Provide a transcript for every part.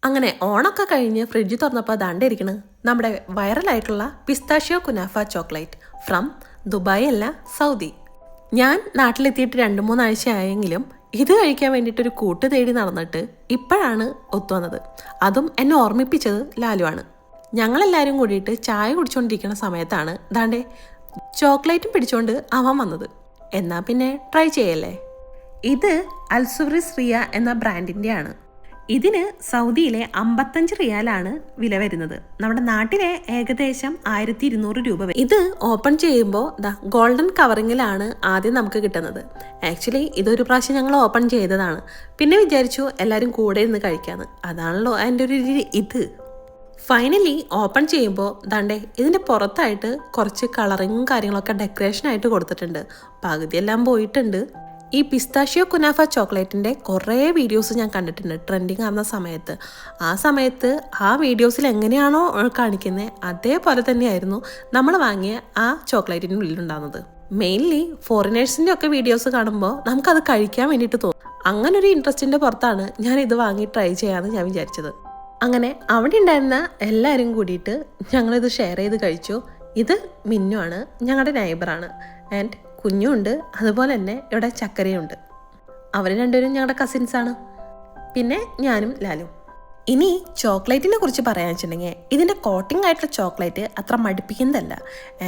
അങ്ങനെ ഓണൊക്കെ കഴിഞ്ഞ് ഫ്രിഡ്ജ് തുറന്നപ്പോൾ ദാണ്ടിരിക്കണ് നമ്മുടെ വൈറലായിട്ടുള്ള pistachio kunafa chocolate from Dubai അല്ല സൗദി. ഞാൻ നാട്ടിലെത്തിയിട്ട് 2-3 ആഴ്ച ആയെങ്കിലും ഇത് കഴിക്കാൻ വേണ്ടിയിട്ടൊരു കൂട്ട് തേടി നടന്നിട്ട് ഇപ്പോഴാണ് ഒത്തുവന്നത്. അതും എന്നെ ഓർമ്മിപ്പിച്ചത് ലാലുവാണ്. ഞങ്ങളെല്ലാവരും കൂടിയിട്ട് ചായ കുടിച്ചുകൊണ്ടിരിക്കുന്ന സമയത്താണ് ദാണ്ടെ ചോക്ലേറ്റും പിടിച്ചുകൊണ്ട് അവൻ വന്നത്. എന്നാൽ പിന്നെ ട്രൈ ചെയ്യല്ലേ. ഇത് അൽസുറിസ് റിയ എന്ന ബ്രാൻഡിൻ്റെയാണ്. ഇതിന് സൗദിയിലെ 55 റിയാലാണ് വില വരുന്നത്. നമ്മുടെ നാട്ടിലെ ഏകദേശം 1200 രൂപ വരും. ഇത് ഓപ്പൺ ചെയ്യുമ്പോൾ ഗോൾഡൻ കവറിങ്ങിലാണ് ആദ്യം നമുക്ക് കിട്ടുന്നത്. ആക്ച്വലി ഇതൊരു പ്രാവശ്യം ഞങ്ങൾ ഓപ്പൺ ചെയ്തതാണ്. പിന്നെ വിചാരിച്ചു എല്ലാവരും കൂടെ ഇരുന്ന് കഴിക്കാമെന്ന്. അതാണല്ലോ അതിൻ്റെ ഒരു ഇത്. ഫൈനലി ഓപ്പൺ ചെയ്യുമ്പോൾ ദാണ്ടെ ഇതിൻ്റെ പുറത്തായിട്ട് കുറച്ച് കളറിങ്ങും കാര്യങ്ങളൊക്കെ ഡെക്കറേഷനായിട്ട് കൊടുത്തിട്ടുണ്ട്. പകുതിയെല്ലാം പോയിട്ടുണ്ട്. ഈ പിസ്താഷ്യോ കുനാഫ ചോക്ലേറ്റിൻ്റെ കുറേ വീഡിയോസ് ഞാൻ കണ്ടിട്ടുണ്ട് ട്രെൻഡിങ് ആവുന്ന സമയത്ത്. ആ സമയത്ത് ആ വീഡിയോസിൽ എങ്ങനെയാണോ കാണിക്കുന്നത് അതേപോലെ തന്നെയായിരുന്നു നമ്മൾ വാങ്ങിയ ആ ചോക്ലേറ്റിൻ്റെ ഉള്ളിലുണ്ടാകുന്നത്. മെയിൻലി ഫോറിനേഴ്സിൻ്റെ ഒക്കെ വീഡിയോസ് കാണുമ്പോൾ നമുക്കത് കഴിക്കാൻ വേണ്ടിയിട്ട് തോന്നും. അങ്ങനൊരു ഇൻട്രസ്റ്റിൻ്റെ പുറത്താണ് ഞാൻ ഇത് വാങ്ങി ട്രൈ ചെയ്യാമെന്ന് ഞാൻ വിചാരിച്ചത്. അങ്ങനെ അവിടെ ഉണ്ടായിരുന്ന എല്ലാവരും കൂടിയിട്ട് ഞങ്ങളിത് ഷെയർ ചെയ്ത് കഴിച്ചു. ഇത് മിന്നുവാണ്, ഞങ്ങളുടെ നൈബറാണ്. ആൻഡ് കുഞ്ഞുണ്ട്, അതുപോലെ തന്നെ ഇവിടെ ചക്കരയുണ്ട്. അവർ രണ്ടുപേരും ഞങ്ങളുടെ കസിൻസാണ്. പിന്നെ ഞാനും ലാലും. ഇനി ചോക്ലേറ്റിനെ കുറിച്ച് പറയാന്ന് വെച്ചിട്ടുണ്ടെങ്കിൽ ഇതിൻ്റെ കോട്ടിംഗ് ആയിട്ടുള്ള ചോക്ലേറ്റ് അത്ര മടുപ്പിക്കുന്നതല്ല.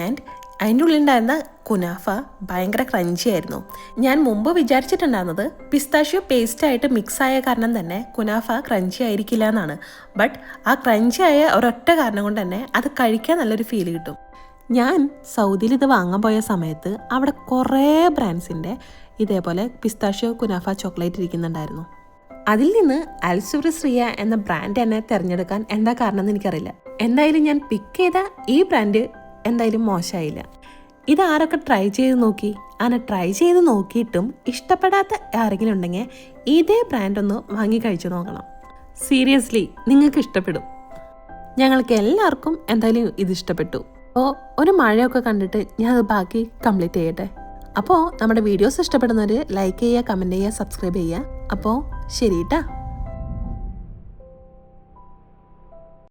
ആൻഡ് അതിൻ്റെ ഉള്ളിലുണ്ടായിരുന്ന കുനാഫ ഭയങ്കര ക്രഞ്ചി ആയിരുന്നു. ഞാൻ മുമ്പ് വിചാരിച്ചിട്ടുണ്ടായിരുന്നത് പിസ്താഷ്യോ പേസ്റ്റായിട്ട് മിക്സ് ആയ കാരണം തന്നെ കുനാഫ ക്രഞ്ചി ആയിരിക്കില്ല എന്നാണ്. ബട്ട് ആ ക്രഞ്ചി ആയ ഒരൊറ്റ കാരണം കൊണ്ട് തന്നെ അത് കഴിക്കാൻ നല്ലൊരു ഫീൽ കിട്ടും. ഞാൻ സൗദിയിൽ ഇത് വാങ്ങാൻ പോയ സമയത്ത് അവിടെ കുറേ ബ്രാൻഡ്സിൻ്റെ ഇതേപോലെ പിസ്താഷ്യോ കുനാഫ ചോക്ലേറ്റ് ഇരിക്കുന്നുണ്ടായിരുന്നു. അതിൽ നിന്ന് അൽസുറിസ് റിയ എന്ന ബ്രാൻഡ് എന്നെ തിരഞ്ഞെടുക്കാൻ എന്താ കാരണം എന്ന് എനിക്കറിയില്ല. എന്തായാലും ഞാൻ പിക്ക് ചെയ്ത ഈ ബ്രാൻഡ് എന്തായാലും മോശമായില്ല. ഇത് ആരൊക്കെ ട്രൈ ചെയ്ത് നോക്കി? അങ്ങനെ ട്രൈ ചെയ്ത് നോക്കിയിട്ടും ഇഷ്ടപ്പെടാത്ത ആരെങ്കിലും ഉണ്ടെങ്കിൽ ഇതേ ബ്രാൻഡ് ഒന്ന് വാങ്ങി കഴിച്ചു നോക്കണം. സീരിയസ്ലി നിങ്ങൾക്ക് ഇഷ്ടപ്പെടും. ഞങ്ങൾക്ക് എല്ലാവർക്കും എന്തായാലും ഇത് ഇഷ്ടപ്പെട്ടു. അപ്പോൾ ഒരു മഴയൊക്കെ കണ്ടിട്ട് ഞാനത് ബാക്കി കംപ്ലീറ്റ് ചെയ്യട്ടെ. അപ്പോൾ നമ്മുടെ വീഡിയോസ് ഇഷ്ടപ്പെടുന്നവർ ലൈക്ക് ചെയ്യുക, കമൻറ്റ് ചെയ്യുക, സബ്സ്ക്രൈബ് ചെയ്യുക. അപ്പോൾ ശരി കേട്ടോ.